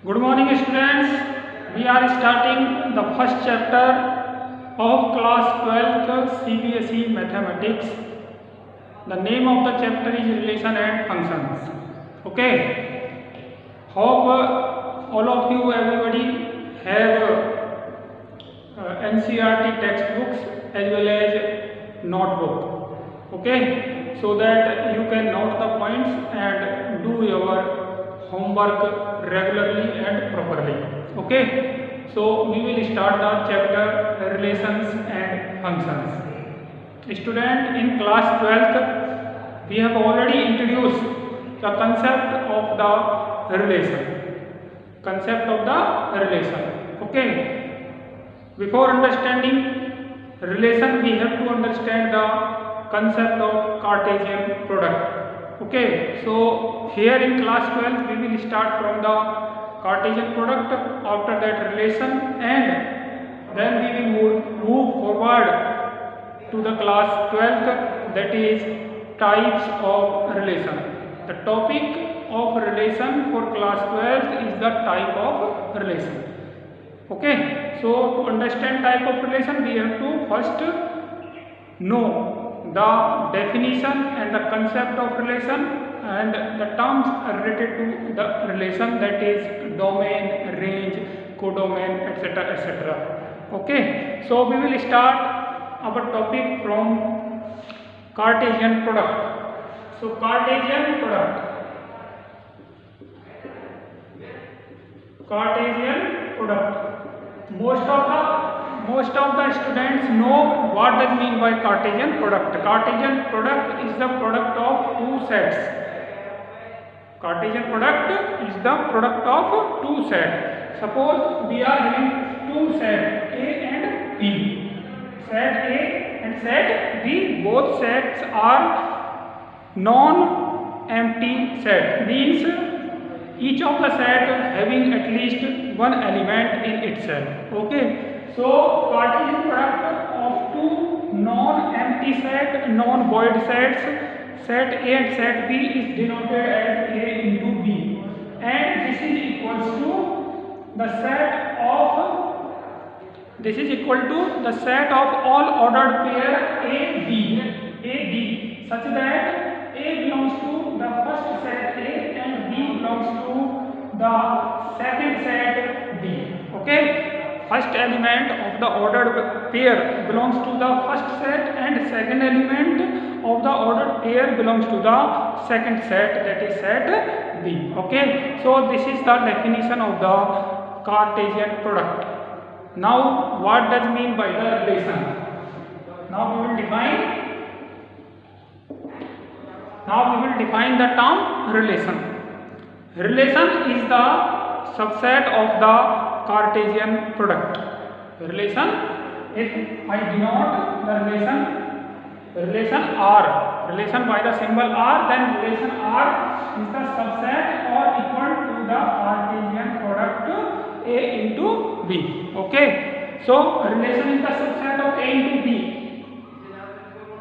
Good morning, students. We are starting the first chapter of class 12th CBSE Mathematics. The name of the chapter is Relation and Functions. Okay. Hope all of you, everybody, have NCERT textbooks as well as notebook. Okay. So that you can note the points and do your homework regularly and properly. Okay, so we will start the chapter relations and functions. Student, in class 12th we have already introduced the concept of the relation. Okay, before understanding relation we have to understand the concept of Cartesian product. Okay, so here in class 12 we will start from the Cartesian product, after that relation, and then we will move forward to the class 12th, that is types of relation. The topic of relation for class 12 is the type of relation. Okay, so to understand type of relation we have to first know the definition and the concept of relation and the terms related to the relation, that is domain, range, codomain, etc, etc. Okay, so we will start our topic from Cartesian product. So Cartesian product, most of the students know what does mean by Cartesian product. Cartesian product is the product of two sets. Cartesian product is the product of two sets. Suppose we are having two sets A and B. Set A and set B, both sets are non-empty set, means each of the set having at least one element in itself. Okay, so Cartesian product of two non-empty set, non-void sets, set A and set B, is denoted as A into B, and this is equals to the set of all ordered pair A B, such that A belongs to the first set A and B belongs to the second set B. Okay, first element of the ordered pair belongs to the first set and second element of the ordered pair belongs to the second set, that is set B. Okay, so this is the definition of the Cartesian product. Now what does mean by the relation? Now we will define the term relation. Relation is the subset of the Cartesian product. Relation, if I denote the relation R, relation by the symbol R, then relation R is the subset or equal to the Cartesian product A into B. Okay, so relation is the subset of A into B.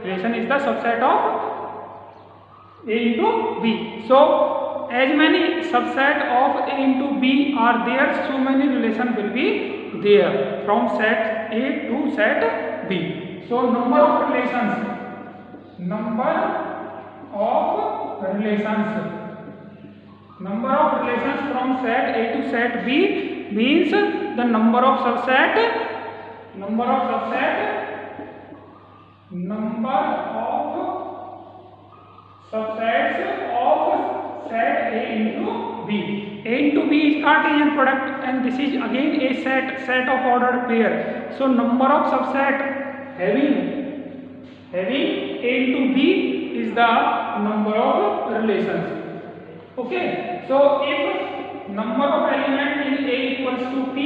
Relation is the subset of A into B. So as many subset of A into B are there, so many relation will be there from set A to set B. So number of relations from set A to set B means the number of subsets of set A into B. A into B is Cartesian product, and this is again a set of ordered pair. So number of subset having A into B is the number of relations. Okay, so if number of element in A equals to P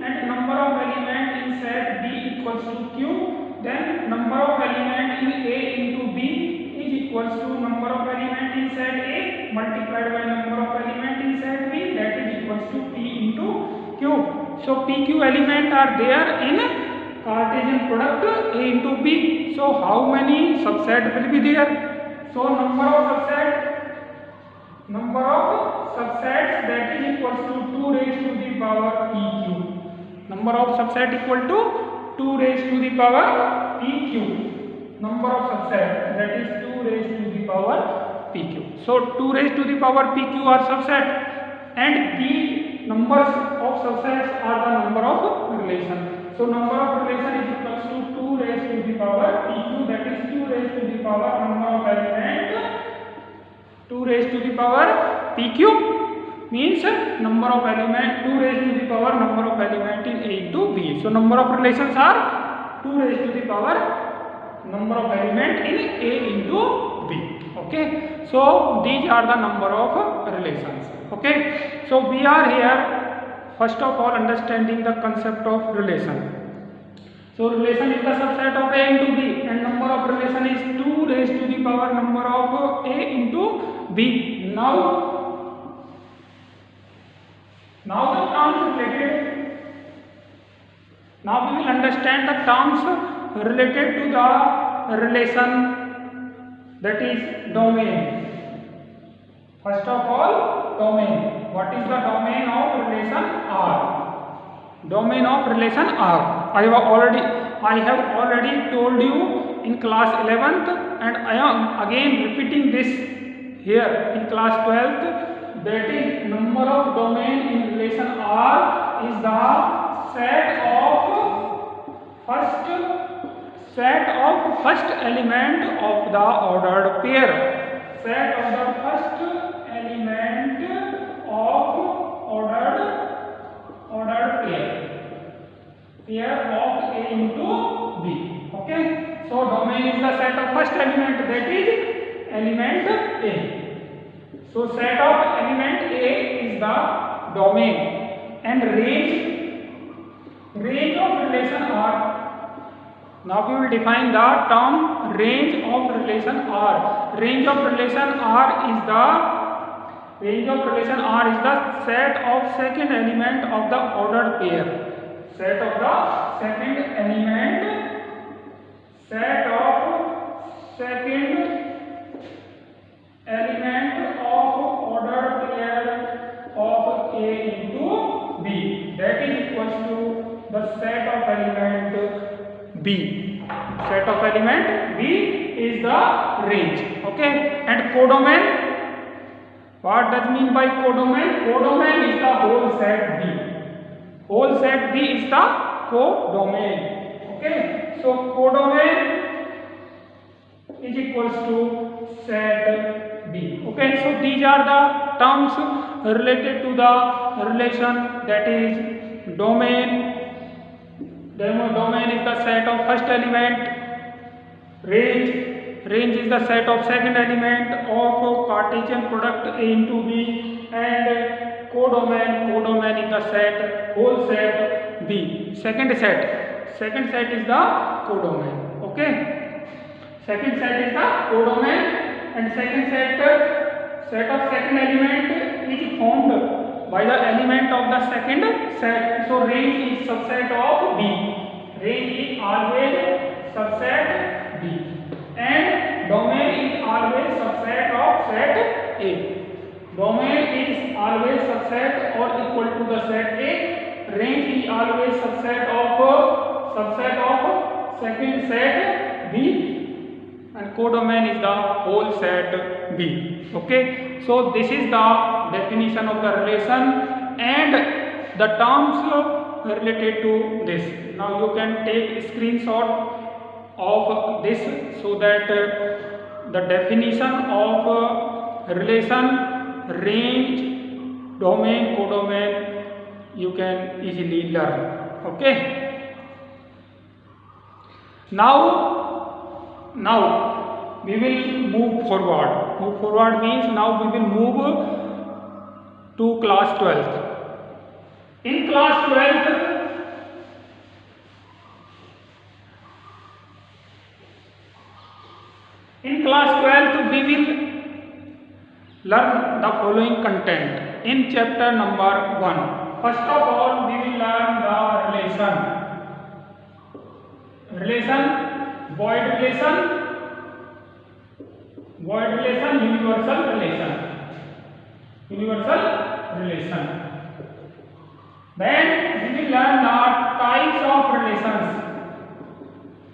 and number of element in set B equals to Q, then number of element in A into B is equals to number of element in set A multiplied by number of element in set B, that is equals to P into Q. So PQ element are there in Cartesian product A into B. So how many subset will be there? So number of subsets, that is equals to 2 raised to the power p cube. Number of subset equal to 2 raised to the power p cube. Number of subset, that is 2 raised to the power p cube. So 2 raised to the power p cube are subset, and the numbers of subsets are the number of relation. So number of relation is equals to 2 raised to the power p cube, that is 2 raised to the power number of element. 2 raised to the power p cube means number of element, 2 raised to the power number of element in A into B. So number of relations are 2 raised to the power number of element in A into B. Okay, so these are the number of relations. Okay, so we are here first of all understanding the concept of relation. So relation is the subset of A into B, and number of relation is 2 raised to the power number of A into B. Now the terms related. Now we will understand the terms related to the relation, that is domain. First of all, domain. What is the domain of relation R? Domain of relation R. I have already told you in class 11th, and I am again repeating this here in class 12th. That is, number of domain in relation R is the set of first element of the ordered pair. Set of the first element of ordered pair of A into B. Okay, so domain is the set of first element, that is element A. So set of element A is the domain, and range of relation R. Now we will define the term range of relation R. Range of relation R is the set of second element of the ordered pair. Set of second element of ordered pair of A into B. That is equals to the set of element B. Set of element B is the range. Okay, and codomain. What does mean by codomain? Codomain is the whole set B. Whole set B is the codomain. Okay, so codomain is equals to set B. Okay, so these are the terms related to the relation, that is domain. Domain is the set of first element. Range is the set of second element of Cartesian product A into B, and codomain is the whole set B. Second set is the codomain. Okay, second set is the codomain, and second set of second element is formed by the element of the second set. So range is subset of B. Range is always subset B, and domain is always subset of set A. Domain is always subset or equal to the set A. Range is always subset of second set B, and codomain is the whole set B. Okay, so this is the definition of the relation and the terms related to this. Now you can take a screenshot of this, so that the definition of relation, range, domain, codomain you can easily learn. Okay, now we will move forward. Move forward means now we will move to class 12th. In class 12th, we will learn the following content in chapter number 1. First of all, we will learn the relation, void relation, universal relation. universal relation. Then we will learn the types of relations.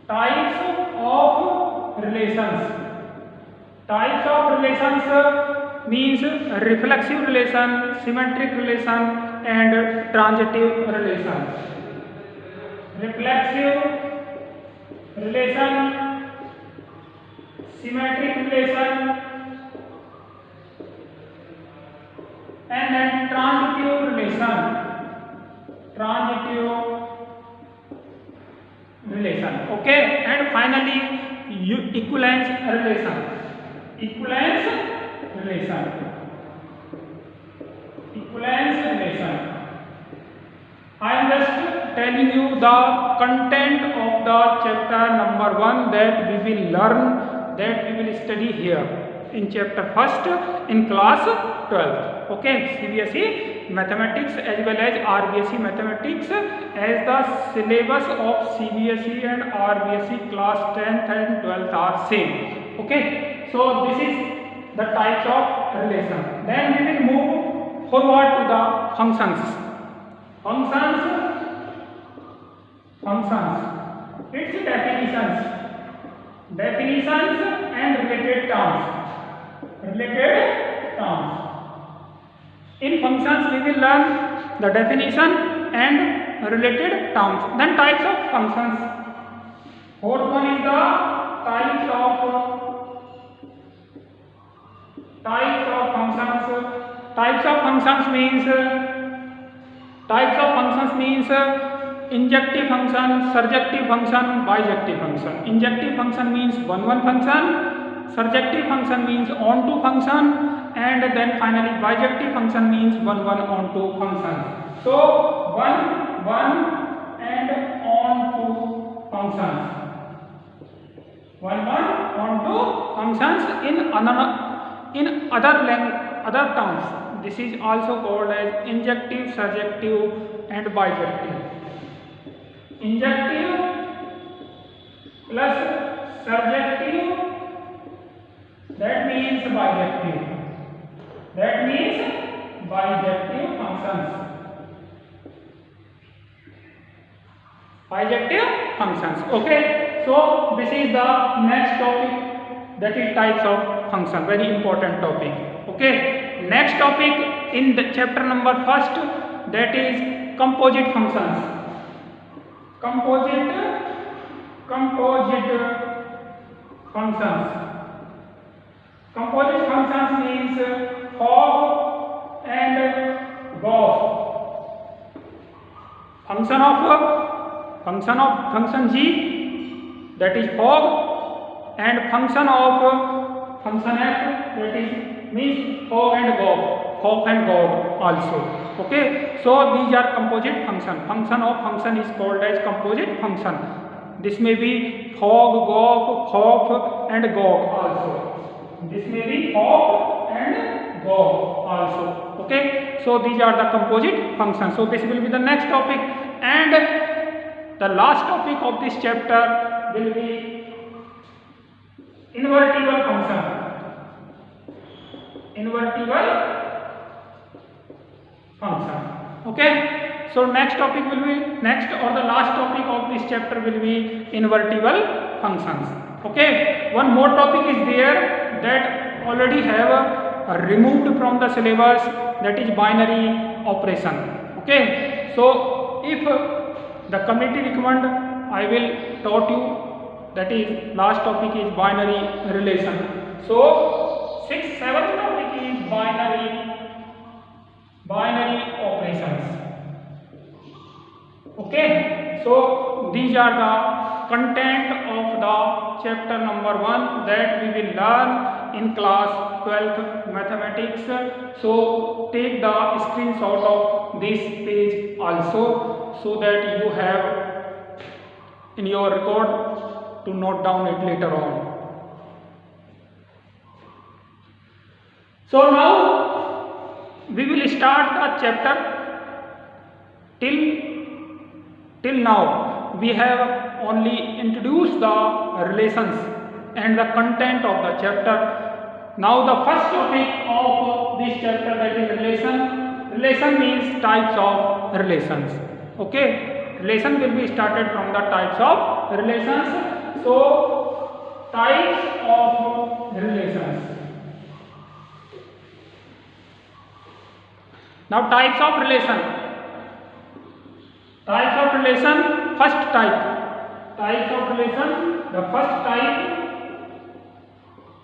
Types of relations. Types of relations means reflexive relation, symmetric relation, and transitive relation. Reflexive relation, symmetric relation, and then transitive relation. Transitive relation. Okay, and finally equivalence relation. Equivalence relation. Equivalence relation. I am just telling you the content of the chapter number 1 that we will learn, that we will study here in chapter 1st in class 12th. Okay, CBSE mathematics as well as RBSE mathematics, as the syllabus of CBSE and RBSE class 10th and 12th are same. Okay, so this is the types of relation. Then we will move forward to the functions. Functions, its definitions and related terms. In functions we will learn the definition and related terms. Then types of functions. Fourth one is the types of functions. Types of functions means injective function, surjective function, bijective function. Injective function means one function, surjective function means on-to function, and then finally bijective function means one on-to function. So one and on-to functions. One on-to functions in other terms. This is also called as injective, surjective, and bijective. Injective plus surjective, that means bijective. Bijective functions. Okay, so this is the next topic, that is types of function, very important topic. Okay, next topic in the chapter number 1st, that is composite functions. Composite functions means Fogg and Goff. Function G, that is Fogg, and function F, that is means Fogg and Goff also. Okay, so these are composite function. Function of function is called as composite function. This may be Fogg, Goff, and Goff also. This may be Fogg and Goff also. Okay, so these are the composite functions. So this will be the next topic, and the last topic of this chapter will be invertible function. Okay, so next topic will be the last topic of this chapter will be invertible functions. Okay, one more topic is there that already have removed from the syllabus, that is binary operation. Okay, so if the committee recommend, I will taught you, that is last topic is binary relation. So 6th, 7th topic is binary operations. Okay, so these are the content of the chapter number 1 that we will learn in class 12th mathematics. So take the screenshot of this page also, so that you have in your record to note down it later on. So now we will start the chapter. Till now we have only introduced the relations and the content of the chapter. Now the first topic of this chapter, that is relation. Relation means types of relations. Okay, relation will be started from the types of relations. So types of relations. Now types of relation. Types of relation. First type. Types of relation. The first type.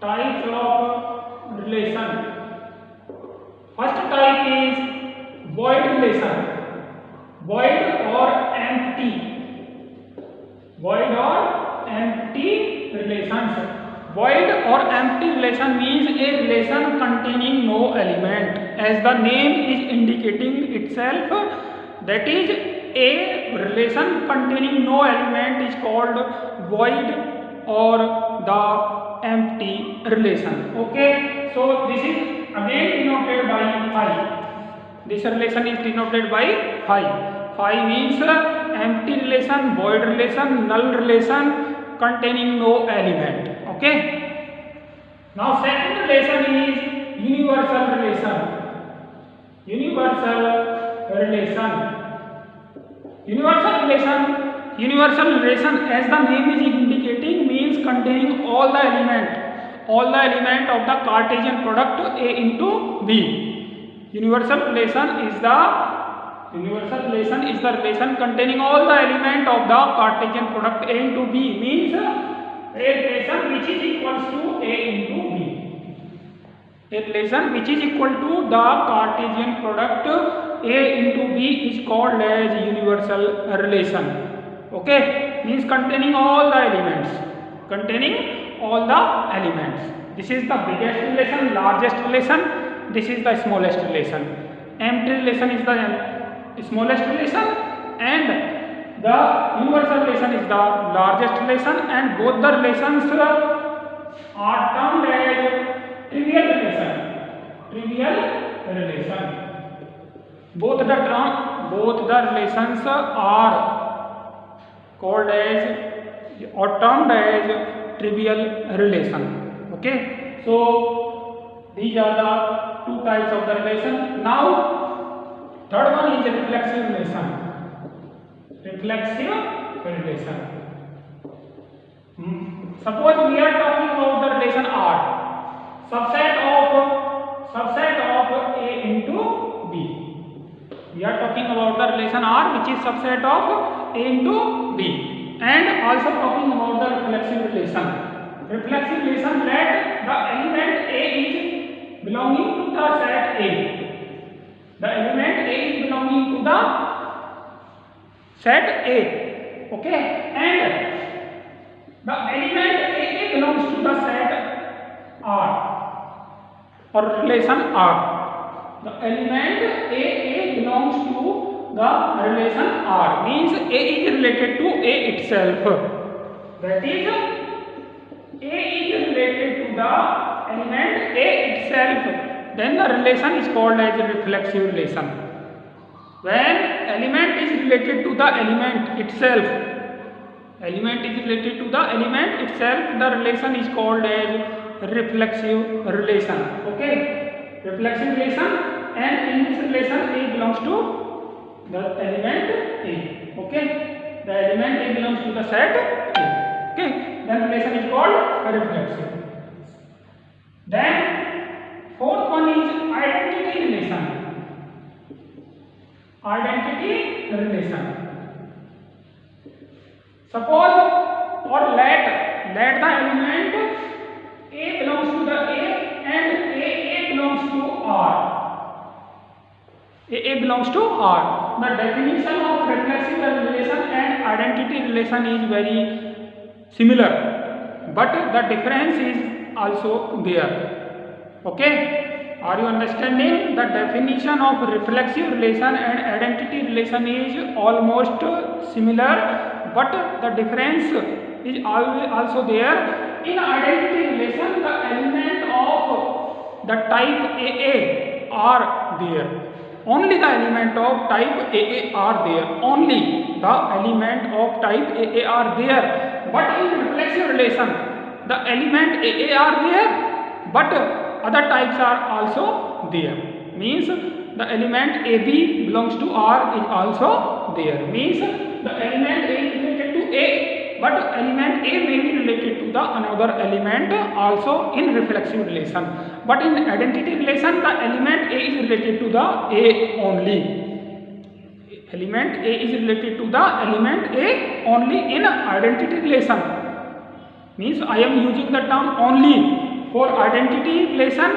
Types of relation. First type is void relation. Void or empty. Void or empty relations. Void or empty relation means a relation containing no element. As the name is indicating itself, that is, a relation containing no element is called void or the empty relation. Okay, so this is again denoted by phi. This relation is denoted by phi. Phi means empty relation, void relation, null relation containing no element. Okay. Now second relation is universal relation. Universal relation. Universal relation, as the name is indicating, means containing all the element of the Cartesian product A into B. Universal relation is the relation containing all the element of the Cartesian product A into B, means a relation which is equals to A into B. A relation which is equal to the Cartesian product A into B is called as universal relation. Okay, means containing all the elements. This is the biggest relation, largest relation. This is the smallest relation. Empty relation is the smallest relation, and the universal relation is the largest relation, and both the relations are termed as trivial relation. Both the relations are called as or termed as trivial relation. Okay, so these are the two types of the relation. Now third one is reflexive relation. Suppose we are talking about the relation R, subset of A into B. We are talking about the relation R, which is subset of A into B, and also talking about the reflexive relation. Reflexive relation, let the element A is belonging to the set A. The element A is belonging to the set A. Okay, and the element A belongs to the set R or relation R. The element A belongs to the relation R, means A is related to A itself. That is, A is related to the element A itself. Then the relation is called as a reflexive relation. When element is related to the element itself, the relation is called as reflexive relation. Okay, reflexive relation, and in this relation A belongs to the element A. Okay, the element A belongs to the set A. Okay, then relation is called reflexive. Then fourth one is identity relation. Suppose or let the element A belongs to the A and A belongs to R. A belongs to R. The definition of reflexive relation and identity relation is very similar, but the difference is also there. Okay, are you understanding? The definition of reflexive relation and identity relation is almost similar, but the difference is also there. In identity relation, the element of the type AA are there. Only the element of type AA are there. Only the element of type AA are there. But in reflexive relation, the element AA are there, but other types are also there. Means the element AB belongs to R is also there. Means the element A is related to A, but element A may be related to the another element also in reflexive relation. But in identity relation, the element A is related to the A only. Element A is related to the element A only in identity relation. Means I am using the term only for identity relation,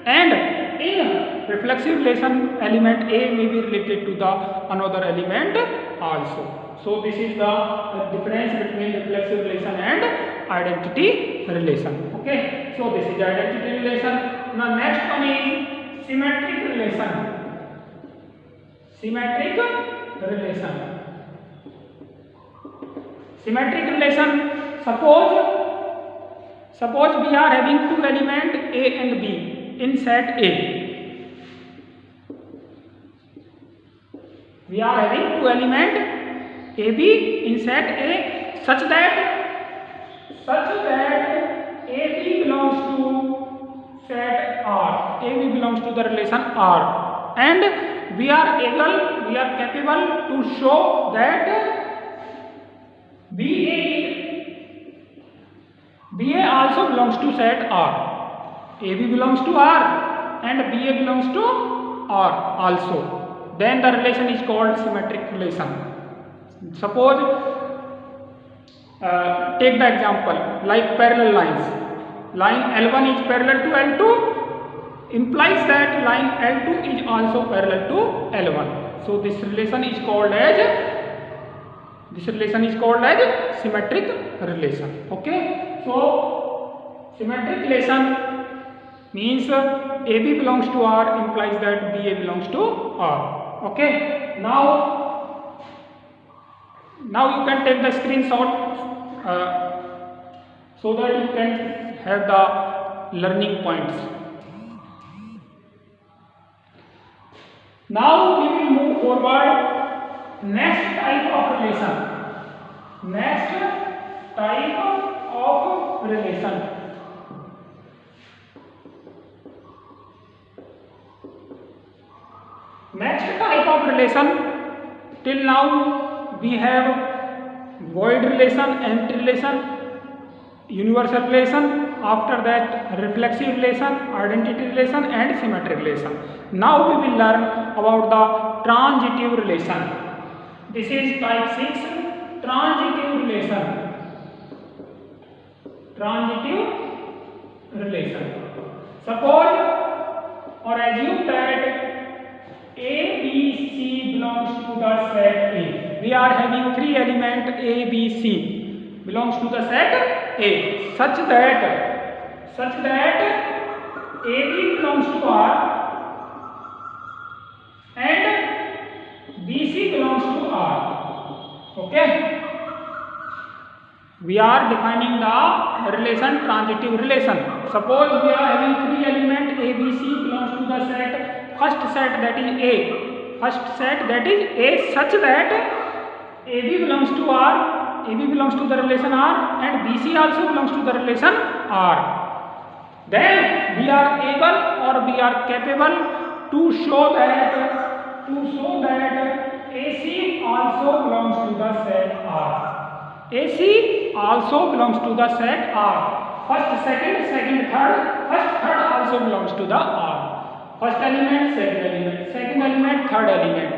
and in reflexive relation element A may be related to the another element also. So this is the difference between reflexive relation and identity relation. Okay, so this is identity relation. Now next one is symmetric relation. Symmetric relation. Symmetric relation. Suppose we are having two elements A and B in set A. We are having two elements AB in set A such that AB belongs to set R. AB belongs to the relation R, and we are capable to show that BA also belongs to set R. AB belongs to R and BA belongs to R also. Then the relation is called symmetric relation. Suppose take the example like parallel lines. Line L1 is parallel to L2, implies that line L2 is also parallel to L1. So this relation is called as symmetric relation. Okay, so symmetric relation means AB belongs to R implies that BA belongs to R. Okay, now you can take the screenshot so that you can have the learning points. Now we will move forward. Next type of relation. Next type of relation. Next type of relation. Till now we have void relation, empty relation, universal relation. After that reflexive relation, identity relation and symmetric relation. Now we will learn about the transitive relation. This is type 6, transitive relation. Transitive relation. Suppose or assume that A, B, C belongs to the set A. We are having three elements A, B, C belongs to the set A such that AB belongs to R and BC belongs to R. Okay, we are defining the relation transitive relation. Suppose we are having three elements A, B, C belongs to the set. First set that is A. First set that is A such that AB belongs to R, AB belongs to the relation R and BC also belongs to the relation R. Then we are able or we are capable to show that AC also belongs to the set R. AC also belongs to the set R. First, second, third. First, third also belongs to the R. First element, second element, third element.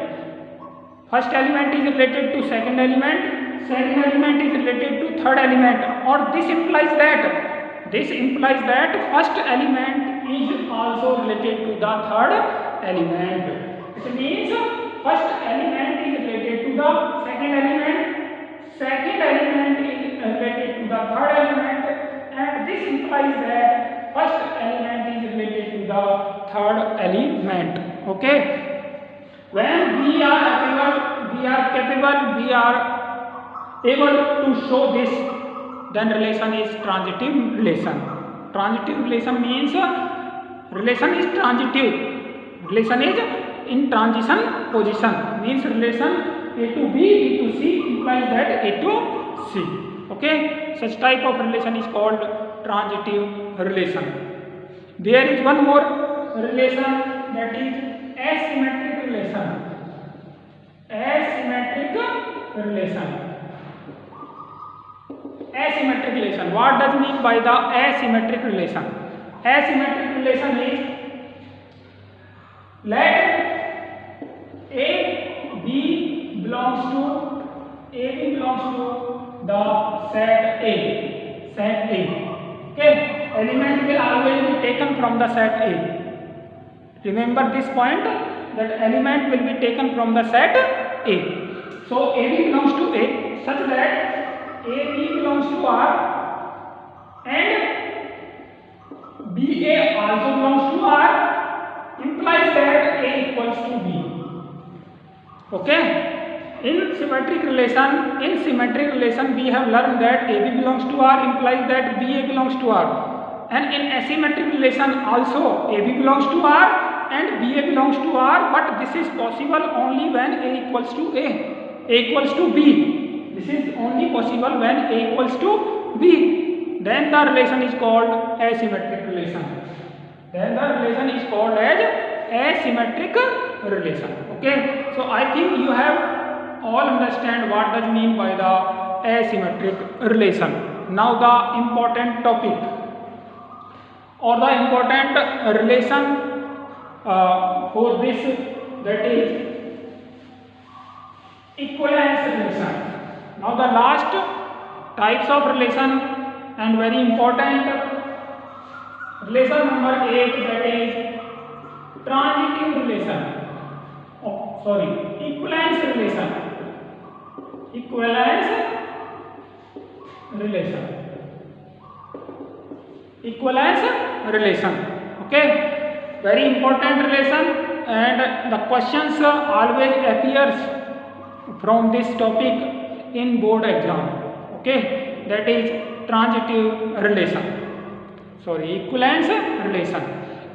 First element is related to second element is related to third element, or this implies that first element is also related to the third element. It means first element is related to the second element is related to the third element, and this implies that first element is related to the third element. Okay, when we are able to show this, then relation is transitive relation. Transitive relation means relation is transitive. Relation is in transition position. Means relation A to B, B to C implies that A to C. Okay, such type of relation is called transitive relation. There is one more relation, that is asymmetric relation. Asymmetric relation. Asymmetric relation. What does mean by the asymmetric relation? Asymmetric relation is, let AB belongs to the set A. Set A. Okay. Element will always be taken from the set A. Remember this point, that element will be taken from the set A. So AB belongs to A such that AB belongs to R and BA also belongs to R, implies that A equals to B. Okay. In symmetric relation we have learned that AB belongs to R implies that BA belongs to R, and in asymmetric relation also AB belongs to R and BA belongs to R, but this is possible only when A equals to A equals to B. This is only possible when A equals to B. Then the relation is called asymmetric relation. Then the relation is called as asymmetric relation. Okay. So I think you have all understand what does mean by the asymmetric relation. Now the important topic or the important relation for this, that is equivalence relation. Now the last types of relation and very important relation number 8, that is transitive relation. Equivalence relation. Equivalence relation. Okay, very important relation, and the questions always appears from this topic in board exam. Okay, that is transitive relation. Equivalence relation.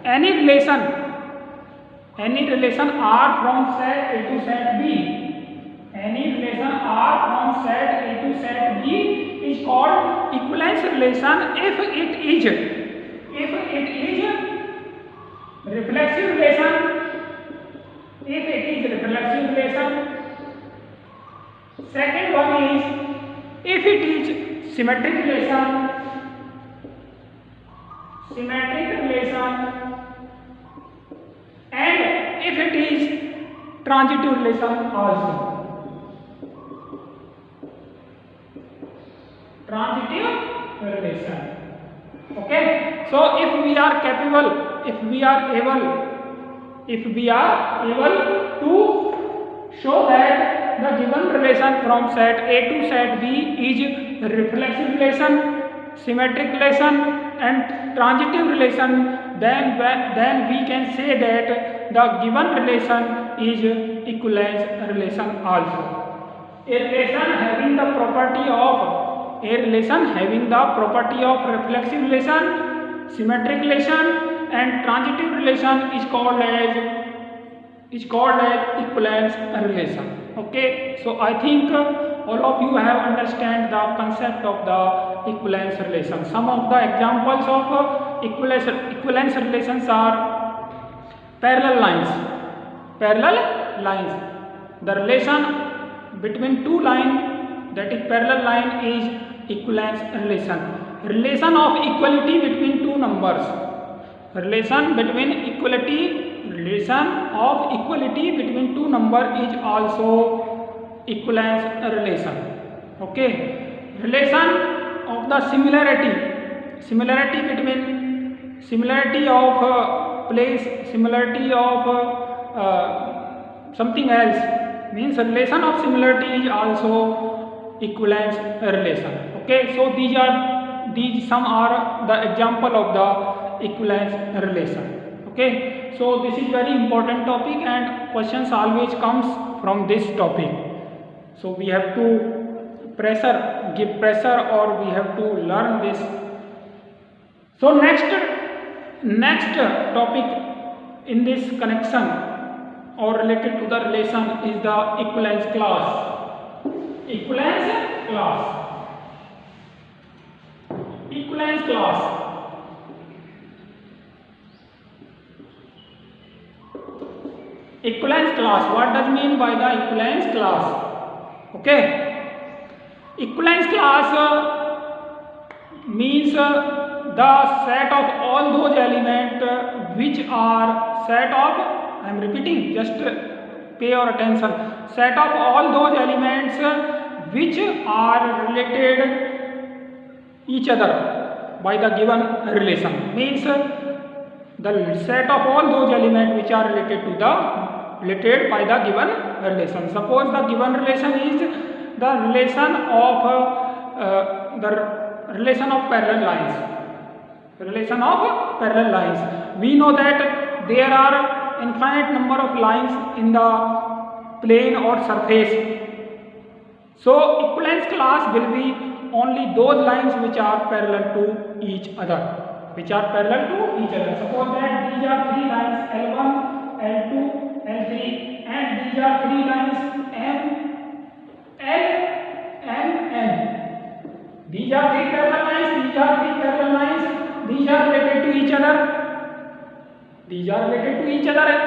Any relation R from set A to set B. Any relation R from set A to set B is called equivalence relation if it is reflexive relation. If it is reflexive relation. Second one is if it is symmetric relation. And if it is transitive relation also. Transitive relation. Okay. So if we are capable, if we are able to show that the given relation from set A to set B is reflexive relation, symmetric relation and transitive relation, then we can say that the given relation is equivalence relation also. A relation having the property of reflexive relation, symmetric relation and transitive relation is called as equivalence relation. Okay, so I think all of you have understand the concept of the equivalence relation. Some of the examples of equivalence relations are parallel lines. The relation between two lines, that is parallel line, is equivalence relation. Relation of equality between two numbers. Relation of equality between two numbers is also equivalence relation. Okay. Relation of the similarity of place, similarity of something else, means relation of similarity is also equivalence relation. Okay, so these some are the example of the equivalence relation. Okay, so this is very important topic and questions always comes from this topic. So we have to give pressure, or we have to learn this. So next topic in this connection or related to the relation is the equivalence class. equivalence class. What does mean by the equivalence class? Okay, equivalence class means the set of all those elements which are set of, I am repeating, just pay your attention, set of all those elements which are related each other by the given relation. Means the set of all those elements which are related by the given relation. Suppose the given relation is the relation of parallel lines. Relation of parallel lines. We know that there are infinite number of lines in the plane or surface. So equivalence class will be only those lines which are parallel to each other. Suppose that these are three lines L1, L2, L3, and these are three lines M, L, M, N. These are three parallel lines. These are related to each other.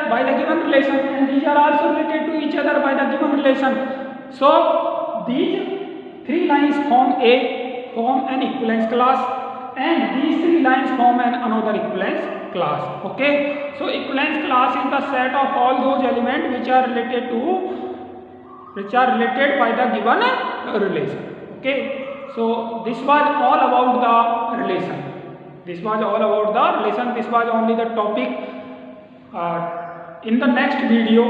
By the given relation, and these are also related to each other by the given relation. So these three lines form an equivalence class, and these three lines form another equivalence class. Okay, so equivalence class is the set of all those elements which are related by the given relation. Okay, so this was all about the relation. This was only the topic. In the next video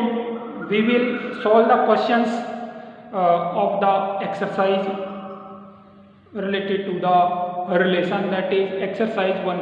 we will solve the questions of the exercise related to the relation, that is exercise 1.